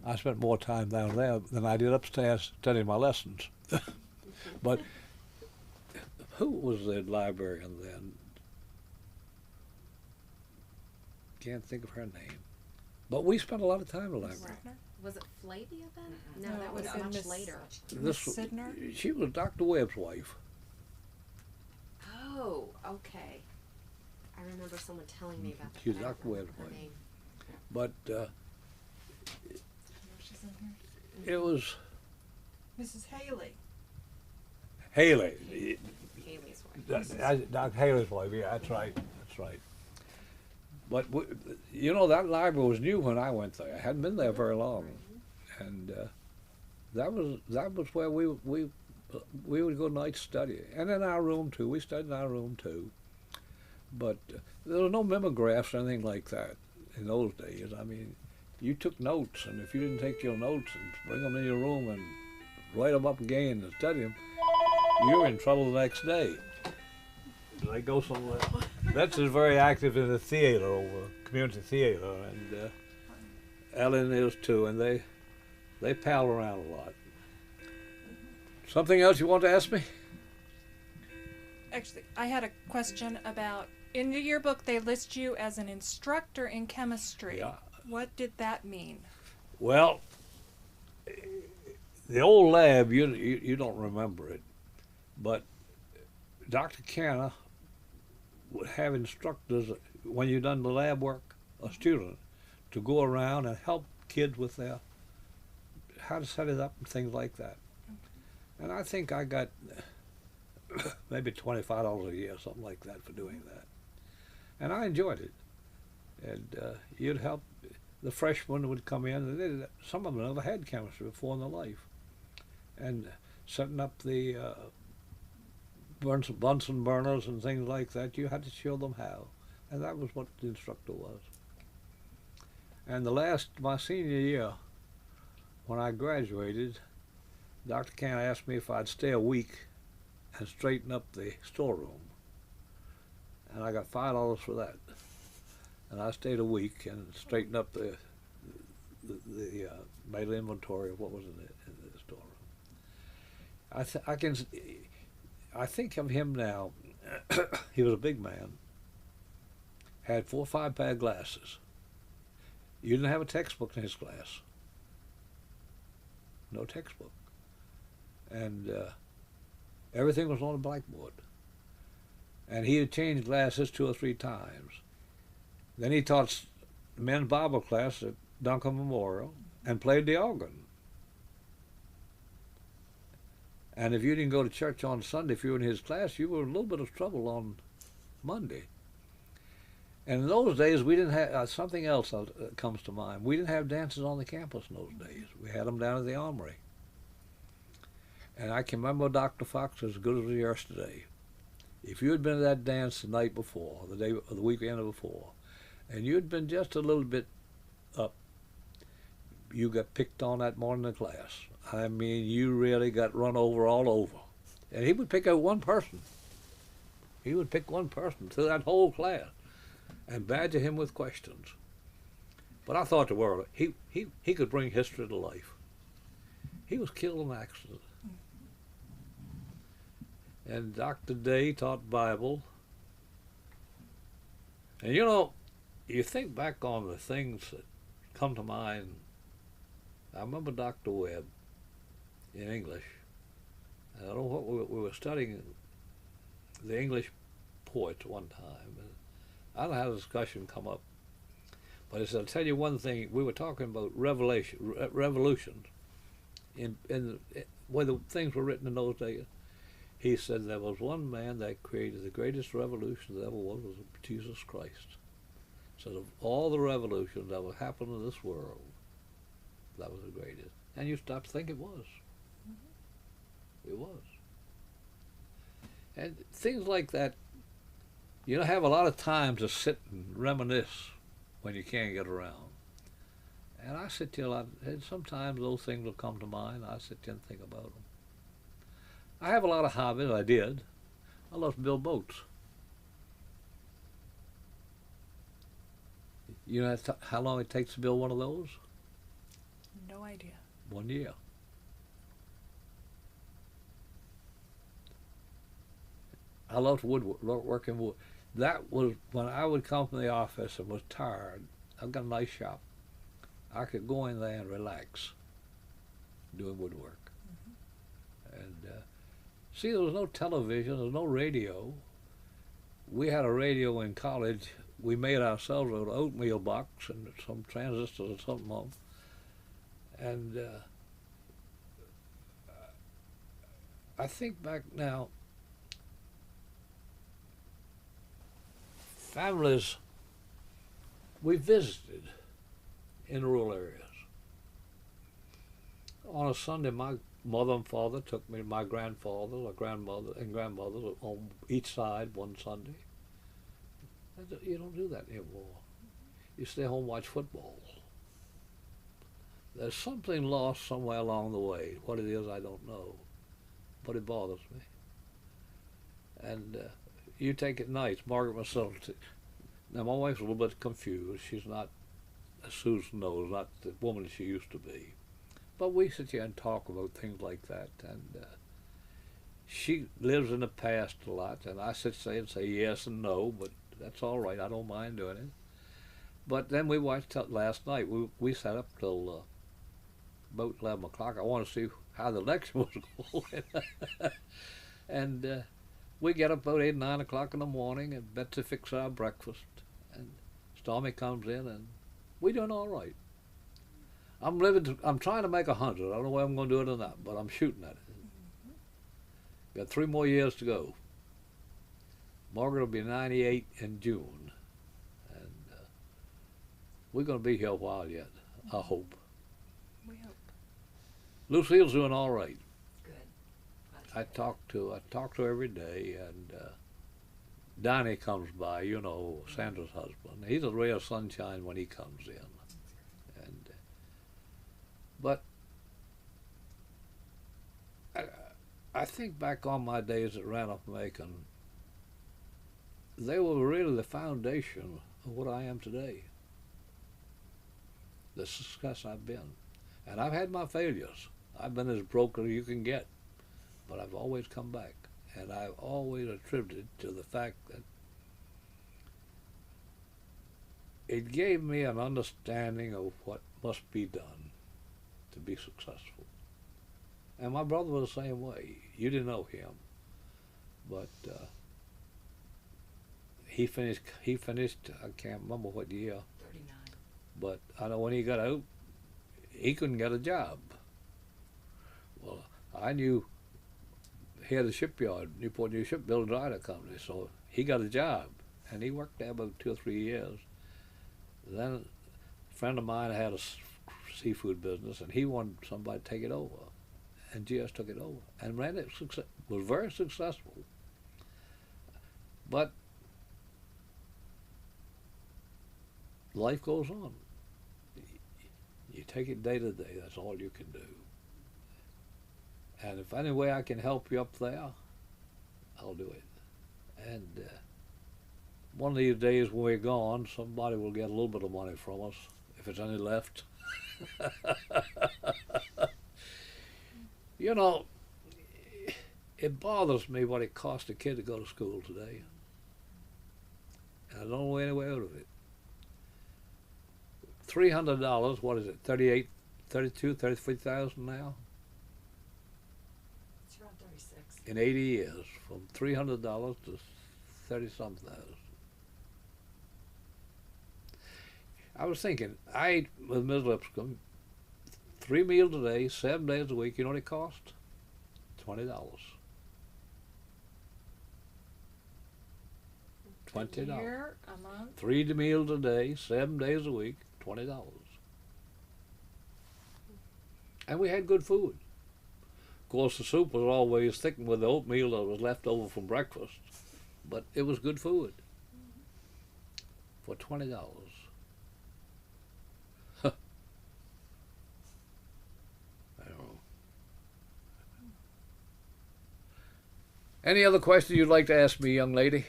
I spent more time down there than I did upstairs studying my lessons. But who was the librarian then? Can't think of her name. But we spent a lot of time in the library. Was it Flavia then? No, No, that it was would've been much Miss- later. Miss Sidner? She was Dr. Webb's wife. Oh, okay. I remember someone telling me about that. She was but I don't Dr. remember Webb's her wife. name. But She's in here. it was Mrs. Haley. Haley. Haley's wife. Dr. Haley's wife, yeah, that's right. That's right. But, you know, that library was new when I went there. I hadn't been there very long. And that was where we would go night study. And in our room, too. We studied in our room, too. But there was no mimeographs or anything like that in those days. I mean, you took notes, and if you didn't take your notes and bring them in your room and write them up again and study them, you were in trouble the next day. They go somewhere. Betts is very active in the theater, over community theater, and Ellen is too, and they pal around a lot. Something else you want to ask me? Actually, I had a question about, in the yearbook they list you as an instructor in chemistry. Yeah. What did that mean? Well, the old lab, you don't remember it, but Dr. Canna would have instructors, when you done the lab work, a student, to go around and help kids with their, how to set it up and things like that. And I think I got maybe $25 a year, something like that, for doing that. And I enjoyed it. And you'd help, the freshmen would come in, and some of them never had chemistry before in their life. And setting up the Bunsen burners and things like that, you had to show them how. And that was what the instructor was. And my senior year, when I graduated, Dr. Canna asked me if I'd stay a week and straighten up the storeroom. And I got $5 for that. And I stayed a week and straightened up made an inventory of what was in the storeroom. I think of him now. He was a big man. Had 4 or 5 pair of glasses. You didn't have a textbook in his class. No textbook. And everything was on a blackboard. And he had changed glasses 2 or 3 times. Then he taught the men's Bible class at Duncan Memorial and played the organ. And if you didn't go to church on Sunday, if you were in his class, you were in a little bit of trouble on Monday. And in those days, we didn't have, something else comes to mind. We didn't have dances on the campus in those days. We had them down at the Armory. And I can remember Dr. Fox as good as yesterday. If you had been at that dance the night before, the weekend before, and you'd been just a little bit up, you got picked on that morning in class. I mean, you really got run over all over. And he would pick out one person. He would pick one person through that whole class. and badger him with questions. But I thought the world, he could bring history to life. He was killed in an accident. And Dr. Day taught Bible. And you know, you think back on the things that come to mind. I remember Dr. Webb in English. And I don't know what we were studying the English poets one time. And I don't know how the discussion come up. But he said, I'll tell you one thing. We were talking about revolutions in where the things were written in those days. He said there was one man that created the greatest revolution that ever was Jesus Christ. So of all the revolutions that would happen in this world, that was the greatest. And you stop to think it was. It was. And things like that, you don't have a lot of time to sit and reminisce when you can't get around. And I sit here, and sometimes those things will come to mind. I sit here and think about them. I have a lot of hobbies. I did. I love to build boats. You know how long it takes to build one of those? No idea. 1 year. I loved working wood. That was when I would come from the office and was tired. I've got a nice shop. I could go in there and relax doing woodwork. And see, there was no television, there was no radio. We had a radio in college. We made ourselves an oatmeal box and some transistors or something on. And I think back now, families we visited in rural areas. On a Sunday, my mother and father took me to my grandfather or grandmother and grandmother on each side one Sunday. You don't do that anymore. You stay home and watch football. There's something lost somewhere along the way. What it is, I don't know. But it bothers me. And you take it nice. Margaret myself. Now, my wife's a little bit confused. She's not, as Susan knows, not the woman she used to be. But we sit here and talk about things like that. And she lives in the past a lot. And I sit and say yes and no, but that's all right. I don't mind doing it. But then we watched last night. We sat up till about 11 o'clock. I want to see how the election was going. And we get up about 8, 9 o'clock in the morning, and Betsy fixes our breakfast, and Stormy comes in, and we're doing all right. I'm trying to make 100. I don't know whether I'm going to do it or not, but I'm shooting at it. Got 3 more years to go. Margaret will be 98 in June, and we're going to be here a while yet, I hope. We hope. Lucille's doing all right. Good. I talk to her every day, and Donnie comes by, you know, Sandra's husband. He's a ray of sunshine when he comes in. And but I think back on my days at Randolph-Macon, they were really the foundation of what I am today. The success I've been. And I've had my failures. I've been as broke as you can get. But I've always come back. And I've always attributed to the fact that it gave me an understanding of what must be done to be successful. And my brother was the same way. You didn't know him. But he finished, I can't remember what year. 39. But I know when he got out, he couldn't get a job. Well, I knew he had a shipyard, Newport News Shipbuilding Rider Company, so he got a job, and he worked there about 2 or 3 years. Then a friend of mine had a seafood business, and he wanted somebody to take it over, and GS took it over, and ran it, was very successful. But life goes on. You take it day to day, that's all you can do. And if any way I can help you up there, I'll do it. And one of these days when we're gone, somebody will get a little bit of money from us, if it's any left. You know, it bothers me what it costs a kid to go to school today. And I don't know any way out of it. $300, what is it, 38, 32, 33,000 now? It's around 36. In 80 years, from $300 to 30-some thousand. I was thinking, I ate with Ms. Lipscomb 3 meals a day, 7 days a week. You know what it cost? $20. $20. Year, a month. 3 meals a day, 7 days a week, $20. And we had good food. Of course, the soup was always thickened with the oatmeal that was left over from breakfast, but it was good food for $20. I don't know. Any other questions you'd like to ask me, young lady?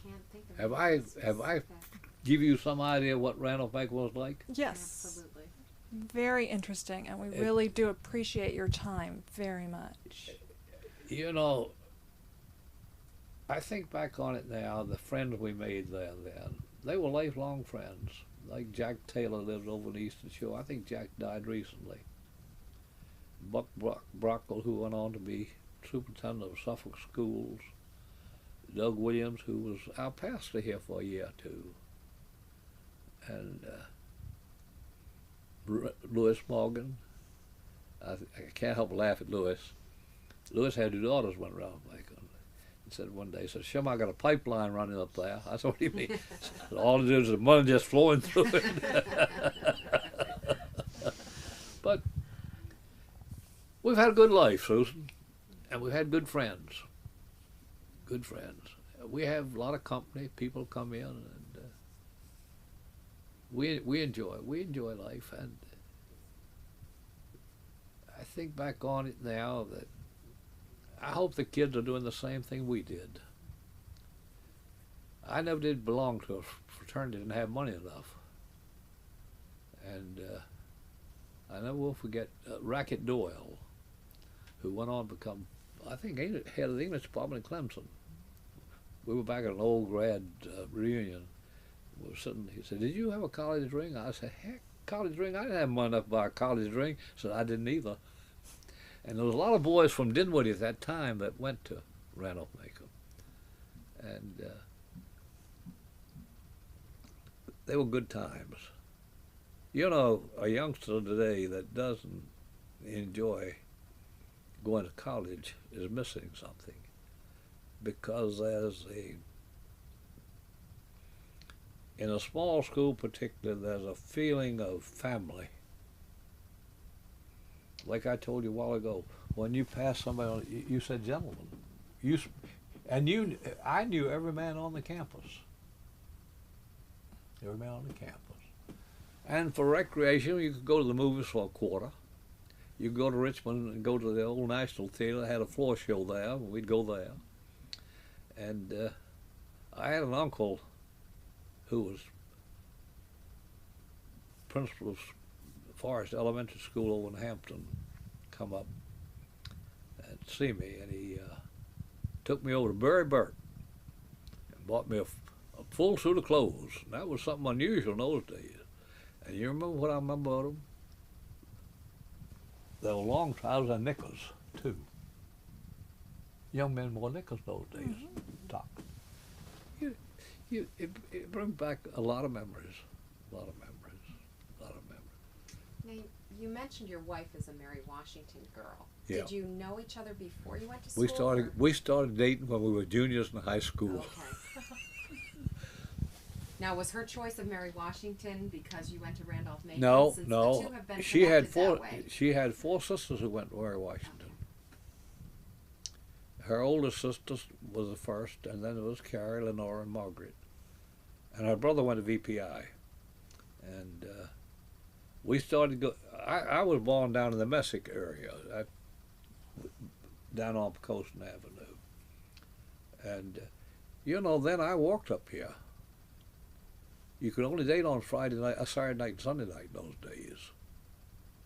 Can't think of Have anything I specific. give you some idea what Randolph-Macon was like? Yes. Absolutely. Very interesting, and we It- really do appreciate your time very much. You know, I think back on it now, the friends we made there then, they were lifelong friends. Like Jack Taylor lives over in the Eastern Shore. I think Jack died recently. Buck Brockle, who went on to be superintendent of Suffolk Schools. Doug Williams, who was our pastor here for a year or two. And Lewis Morgan. I can't help but laugh at Lewis. Lewis had 2 daughters went around Macon. He said one day, he said, Shim, I got a pipeline running up there. I said, what do you mean? Said, all it is the money just flowing through it. But we've had a good life, Susan, and we've had good friends. Good friends. We have a lot of company. People come in, and we enjoy life. And I think back on it now that I hope the kids are doing the same thing we did. I never did belong to a fraternity, didn't have money enough. And I never will forget Racket Doyle, who went on to become, I think, head of the English department in Clemson. We were back at an old grad reunion. We were sitting, he said, did you have a college ring? I said, heck, college ring? I didn't have money enough to buy a college ring. He said, I didn't either. And there was a lot of boys from Dinwiddie at that time that went to Randolph-Macon. And they were good times. You know, a youngster today that doesn't enjoy going to college is missing something. Because in a small school particularly, there's a feeling of family. Like I told you a while ago, when you pass somebody on, you said gentlemen. I knew every man on the campus. Every man on the campus. And for recreation, you could go to the movies for a quarter. You could go to Richmond and go to the old National Theater. They had a floor show there, and we'd go there. And I had an uncle who was principal of Forrest Elementary School over in Hampton, come up and see me, and he took me over to Barry Burke and bought me a full suit of clothes. And that was something unusual in those days. And you remember what I remember about them? They were long trousers and knickers, too. Young men wore knickers those days, top. It brings back a lot of memories, a lot of memories. Now, you mentioned your wife is a Mary Washington girl. Yeah. Did you know each other before you went to school? We started dating when we were juniors in high school. Okay. Now, was her choice of Mary Washington because you went to Randolph-Macon? No, Since no. The two have been She had connected that way. She had 4 sisters who went to Mary Washington. Her oldest sister was the first, and then it was Carrie, Lenore, and Margaret. And her brother went to VPI. And we started I was born down in the Messick area, down on Pocosin Avenue. And You know, then I walked up here. You could only date on Friday night, Saturday night, and Sunday night in those days.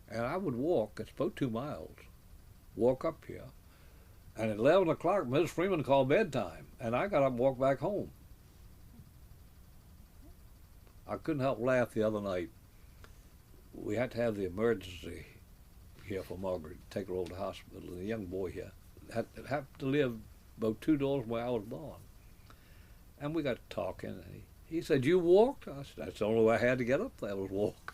And I would walk, it's about 2 miles, walk up here. And at 11 o'clock, Mrs. Freeman called bedtime, and I got up and walked back home. I couldn't help laugh the other night. We had to have the emergency here for Margaret, take her over to the hospital, and the young boy here had to live about 2 doors where I was born. And we got talking, and he said, "You walked?" I said, "That's the only way I had to get up there was walk."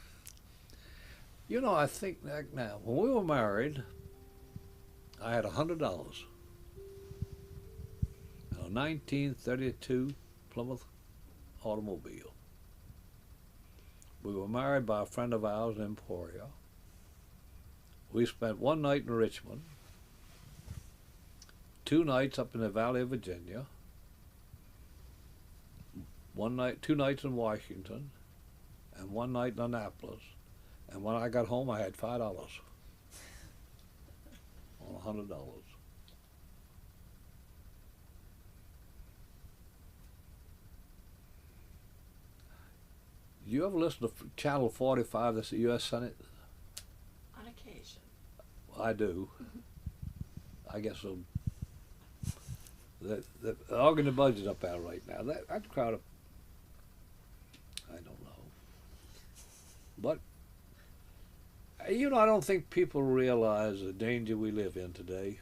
You know, I think back now, when we were married, I had $100 in a 1932 Plymouth automobile. We were married by a friend of ours in Emporia. We spent one night in Richmond, 2 nights up in the Valley of Virginia, 2 nights in Washington, and 1 night in Annapolis. And when I got home, I had $5 on $100. Do you ever listen to Channel 45, that's the U.S. Senate? On occasion. I do. I guess so. They're arguing the budget up there right now. That crowd of, I don't know. But, you know, I don't think people realize the danger we live in today.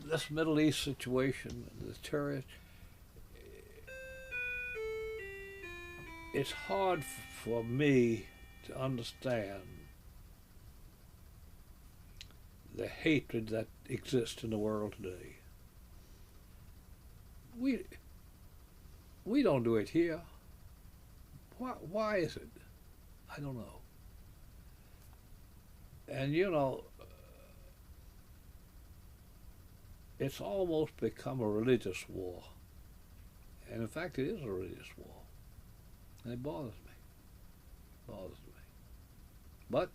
This Middle East situation, the terrorists, it's hard for me to understand the hatred that exists in the world today. We don't do it here. Why is it? I don't know. And you know, it's almost become a religious war. And in fact, it is a religious war. And it bothers me. But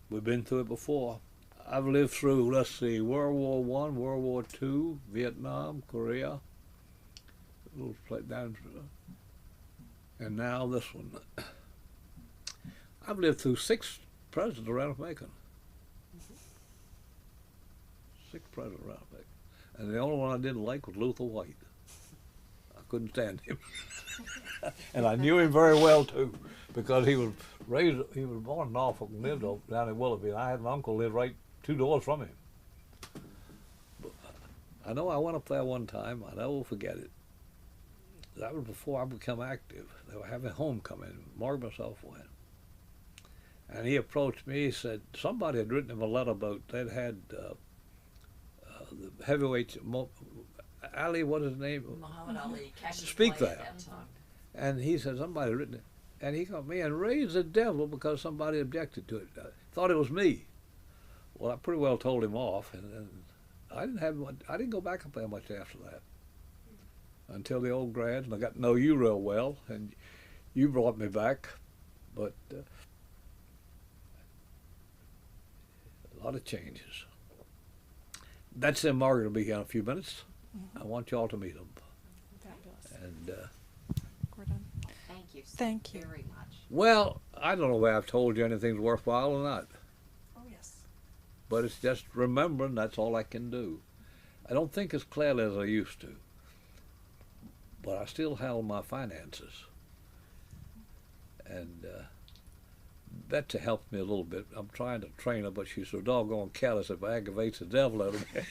we've been through it before. I've lived through, let's see, World War I, World War II, Vietnam, Korea, and now this one. I've lived through 6 presidents of Randolph-Macon. 6 presidents of Randolph-Macon. And the only one I didn't like was Luther White. I couldn't stand him. And I knew him very well too, because he was born in Norfolk and lived down in Willoughby, and I had an uncle who lived right 2 doors from him. But I know I went up there one time, I never will forget it. That was before I became active. They were having homecoming. Mark and myself went. And he approached me, he said, somebody had written him a letter about, they'd had the heavyweights, Ali, what is his name? Muhammad Ali, speak play there. at that time. And he said, somebody had written it. And he got me and raised the devil because somebody objected to it. Thought it was me. Well, I pretty well told him off, and I didn't go back up there much after that until the old grads, and I got to know you real well, and you brought me back. But a lot of changes. That's them. Margaret will be here in a few minutes. I want you all to meet them. Fabulous. And We're done. Thank you so Thank you. very much. well, I don't know whether I've told you anything's worthwhile or not. Oh, yes. But it's just remembering, that's all I can do. I don't think as clearly as I used to, but I still handle my finances. And Betsy helped me a little bit. I'm trying to train her, but she's so doggone careless, it aggravates the devil out of me.